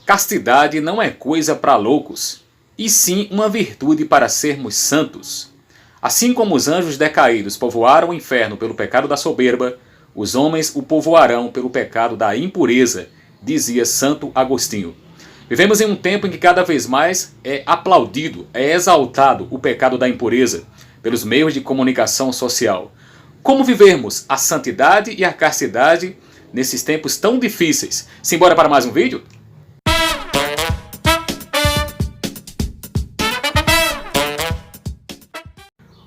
Castidade não é coisa para loucos, e sim uma virtude para sermos santos. Assim como os anjos decaídos povoaram o inferno pelo pecado da soberba, os homens o povoarão pelo pecado da impureza, dizia Santo Agostinho. Vivemos em um tempo em que cada vez mais é aplaudido, é exaltado o pecado da impureza pelos meios de comunicação social. Como vivermos a santidade e a castidade nesses tempos tão difíceis? Simbora para mais um vídeo?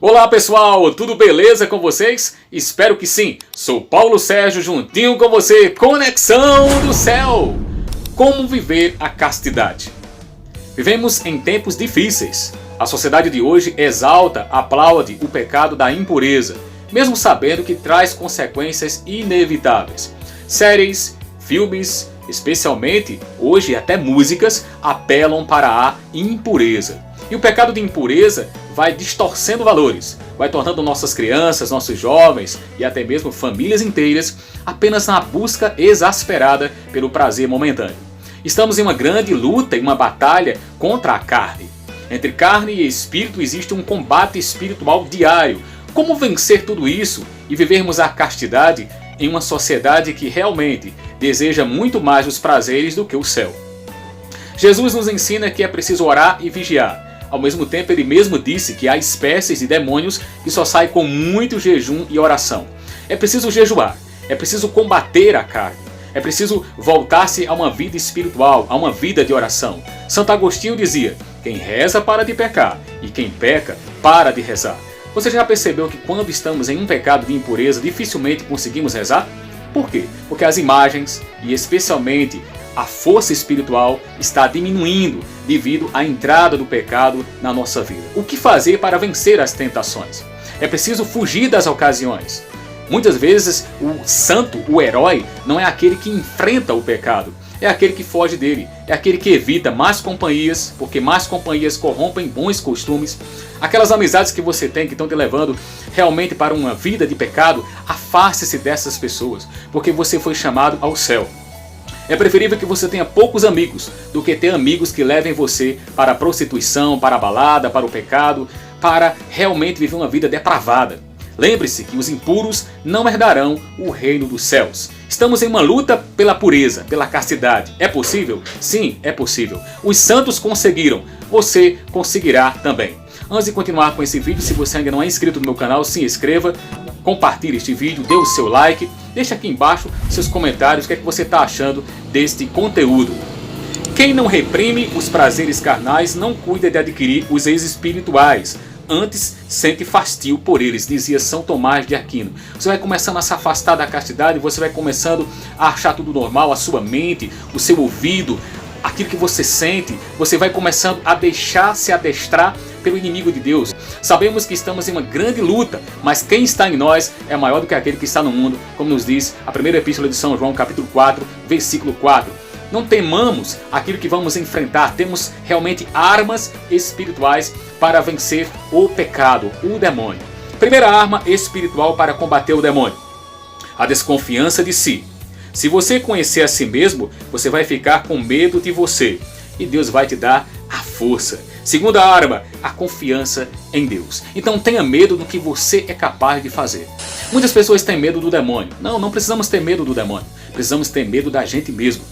Olá pessoal, tudo beleza com vocês? Espero que sim. Sou Paulo Sérgio, juntinho com você, Conexão do Céu. Como viver a castidade? Vivemos em tempos difíceis. A sociedade de hoje exalta, aplaude o pecado da impureza, mesmo sabendo que traz consequências inevitáveis. Séries, filmes, especialmente hoje até músicas, apelam para a impureza. E o pecado de impureza vai distorcendo valores, vai tornando nossas crianças, nossos jovens e até mesmo famílias inteiras apenas na busca exasperada pelo prazer momentâneo. Estamos em uma grande luta e uma batalha contra a carne. Entre carne e espírito existe um combate espiritual diário. Como vencer tudo isso e vivermos a castidade em uma sociedade que realmente deseja muito mais os prazeres do que o céu? Jesus nos ensina que é preciso orar e vigiar. Ao mesmo tempo, ele mesmo disse que há espécies de demônios que só saem com muito jejum e oração. É preciso jejuar, é preciso combater a carne, é preciso voltar-se a uma vida espiritual, a uma vida de oração. Santo Agostinho dizia: quem reza para de pecar, e quem peca para de rezar. Você já percebeu que quando estamos em um pecado de impureza, dificilmente conseguimos rezar? Por quê? Porque as imagens, e especialmente a força espiritual, está diminuindo devido à entrada do pecado na nossa vida. O que fazer para vencer as tentações? É preciso fugir das ocasiões. Muitas vezes o santo, o herói, não é aquele que enfrenta o pecado, é aquele que foge dele, é aquele que evita más companhias, porque más companhias corrompem bons costumes. Aquelas amizades que você tem que estão te levando realmente para uma vida de pecado, afaste-se dessas pessoas, porque você foi chamado ao céu. É preferível que você tenha poucos amigos do que ter amigos que levem você para a prostituição, para a balada, para o pecado, para realmente viver uma vida depravada. Lembre-se que os impuros não herdarão o reino dos céus. Estamos em uma luta pela pureza, pela castidade. É possível? Sim, é possível. Os santos conseguiram. Você conseguirá também. Antes de continuar com esse vídeo, se você ainda não é inscrito no meu canal, se inscreva, compartilhe este vídeo, dê o seu like, deixa aqui embaixo seus comentários, o que é que você está achando deste conteúdo. Quem não reprime os prazeres carnais não cuida de adquirir os espirituais. Antes sente fastio por eles, dizia São Tomás de Aquino. Você vai começando a se afastar da castidade, você vai começando a achar tudo normal, a sua mente, o seu ouvido, aquilo que você sente, você vai começando a deixar se adestrar pelo inimigo de Deus. Sabemos que estamos em uma grande luta, mas quem está em nós é maior do que aquele que está no mundo, como nos diz a primeira epístola de São João, capítulo 4, versículo 4. Não temamos aquilo que vamos enfrentar, temos realmente armas espirituais para vencer o pecado, o demônio. Primeira arma espiritual para combater o demônio: a desconfiança de si. Se você conhecer a si mesmo, você vai ficar com medo de você e Deus vai te dar a força. Segunda arma, a confiança em Deus. Então tenha medo do que você é capaz de fazer. Muitas pessoas têm medo do demônio. Não precisamos ter medo do demônio. Precisamos ter medo da gente mesmo.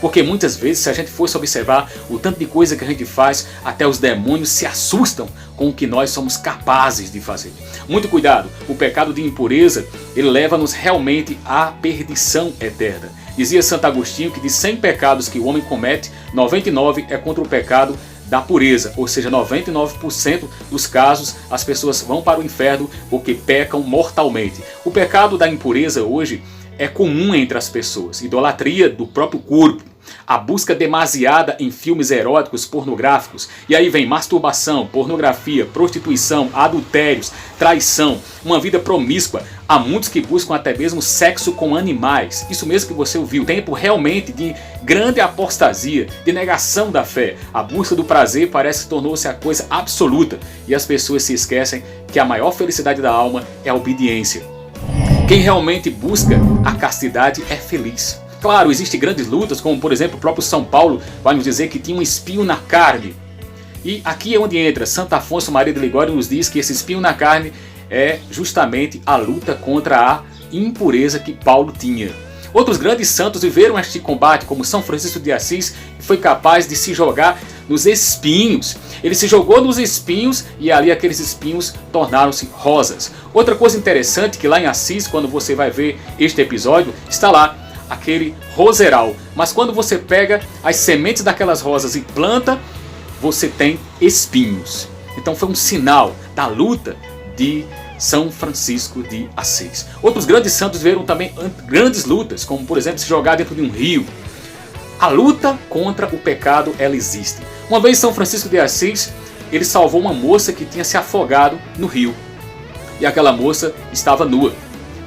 Porque muitas vezes, se a gente fosse observar o tanto de coisa que a gente faz, até os demônios se assustam com o que nós somos capazes de fazer. Muito cuidado, o pecado de impureza, ele leva-nos realmente à perdição eterna. Dizia Santo Agostinho que de 100 pecados que o homem comete, 99 é contra o pecado da pureza, ou seja, 99% dos casos as pessoas vão para o inferno porque pecam mortalmente. O pecado da impureza hoje é comum entre as pessoas: idolatria do próprio corpo, a busca demasiada em filmes eróticos pornográficos, e aí vem masturbação, pornografia, prostituição, adultérios, traição, uma vida promíscua. Há muitos que buscam até mesmo sexo com animais. Isso mesmo que você ouviu. Tempo realmente de grande apostasia, de negação da fé. A busca do prazer parece que tornou-se a coisa absoluta, e as pessoas se esquecem que a maior felicidade da alma é a obediência. Quem realmente busca a castidade é feliz. Claro, existem grandes lutas, como por exemplo o próprio São Paulo vai nos dizer que tinha um espinho na carne. E aqui é onde entra Santo Afonso Maria de Ligório, nos diz que esse espinho na carne é justamente a luta contra a impureza que Paulo tinha. Outros grandes santos viveram este combate, como São Francisco de Assis, que foi capaz de se jogar nos espinhos. Ele se jogou nos espinhos e ali aqueles espinhos tornaram-se rosas. Outra coisa interessante que lá em Assis, quando você vai ver este episódio, está lá aquele roseral. Mas quando você pega as sementes daquelas rosas e planta, você tem espinhos. Então foi um sinal da luta de São Francisco de Assis. Outros grandes santos viveram também grandes lutas, como por exemplo se jogar dentro de um rio. A luta contra o pecado, ela existe. Uma vez São Francisco de Assis, ele salvou uma moça que tinha se afogado no rio. E aquela moça estava nua.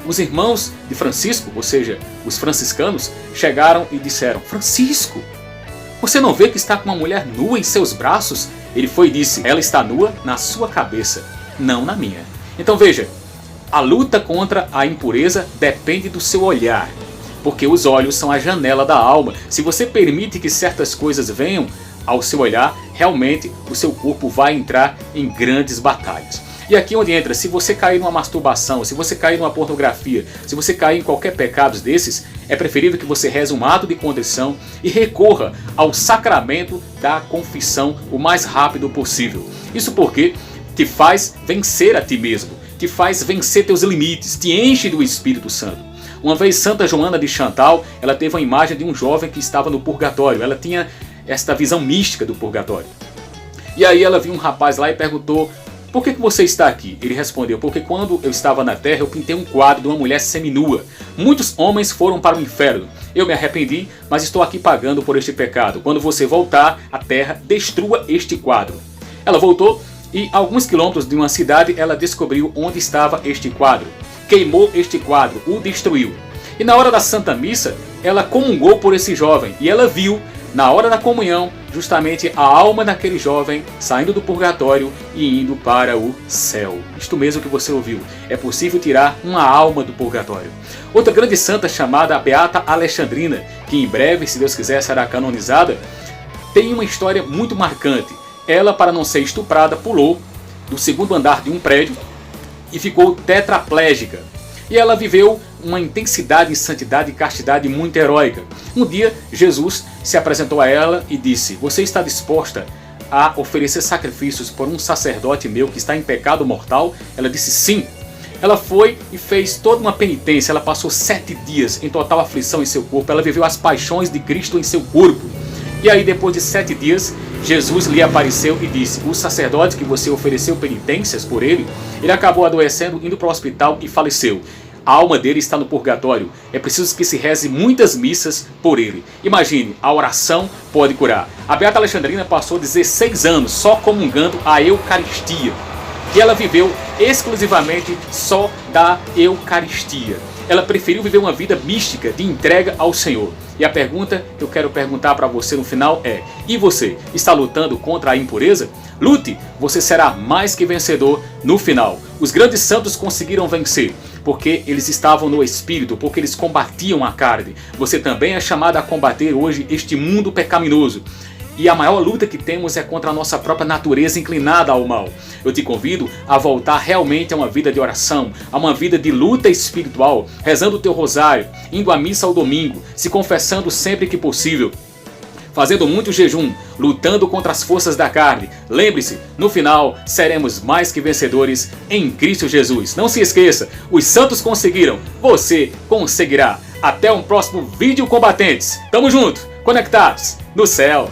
Os irmãos de Francisco, ou seja, os franciscanos, chegaram e disseram: Francisco, você não vê que está com uma mulher nua em seus braços? Ele foi e disse: ela está nua na sua cabeça, não na minha. Então veja, a luta contra a impureza depende do seu olhar, porque os olhos são a janela da alma. Se você permite que certas coisas venham ao seu olhar, realmente o seu corpo vai entrar em grandes batalhas. E aqui onde entra, se você cair numa masturbação, se você cair numa pornografia, se você cair em qualquer pecado desses, é preferível que você reze um ato de contrição e recorra ao sacramento da confissão o mais rápido possível. Isso porque te faz vencer a ti mesmo, te faz vencer teus limites, te enche do Espírito Santo. Uma vez Santa Joana de Chantal, ela teve uma imagem de um jovem que estava no purgatório. Ela tinha esta visão mística do purgatório. E aí ela viu um rapaz lá e perguntou: por que você está aqui? Ele respondeu: porque quando eu estava na terra eu pintei um quadro de uma mulher seminua. Muitos homens foram para o inferno. Eu me arrependi, mas estou aqui pagando por este pecado. Quando você voltar à terra, destrua este quadro. Ela voltou e a alguns quilômetros de uma cidade ela descobriu onde estava este quadro. Queimou este quadro, o destruiu. E na hora da Santa Missa, ela comungou por esse jovem. E ela viu, na hora da comunhão, justamente a alma daquele jovem saindo do purgatório e indo para o céu. Isto mesmo que você ouviu. É possível tirar uma alma do purgatório. Outra grande santa chamada Beata Alexandrina, que em breve, se Deus quiser, será canonizada, tem uma história muito marcante. Ela, para não ser estuprada, pulou do segundo andar de um prédio e ficou tetraplégica. E ela viveu uma intensidade em santidade e castidade muito heróica. Um dia, Jesus se apresentou a ela e disse: você está disposta a oferecer sacrifícios por um sacerdote meu que está em pecado mortal? Ela disse sim. Ela foi e fez toda uma penitência. Ela passou 7 dias em total aflição em seu corpo. Ela viveu as paixões de Cristo em seu corpo. E aí, depois de 7 dias, Jesus lhe apareceu e disse: o sacerdote que você ofereceu penitências por ele acabou adoecendo, indo para o hospital e faleceu. A alma dele está no purgatório. É preciso que se reze muitas missas por ele. Imagine, a oração pode curar. A Beata Alexandrina passou 16 anos só comungando a Eucaristia. E ela viveu exclusivamente só da Eucaristia. Ela preferiu viver uma vida mística de entrega ao Senhor. E a pergunta que eu quero perguntar para você no final é: e você está lutando contra a impureza? Lute, você será mais que vencedor no final. Os grandes santos conseguiram vencer porque eles estavam no Espírito, porque eles combatiam a carne. Você também é chamado a combater hoje este mundo pecaminoso. E a maior luta que temos é contra a nossa própria natureza inclinada ao mal. Eu te convido a voltar realmente a uma vida de oração, a uma vida de luta espiritual, rezando o teu rosário, indo à missa ao domingo, se confessando sempre que possível, fazendo muito jejum, lutando contra as forças da carne. Lembre-se, no final seremos mais que vencedores em Cristo Jesus. Não se esqueça, os santos conseguiram, você conseguirá. Até um próximo vídeo, combatentes. Tamo junto, conectados no céu.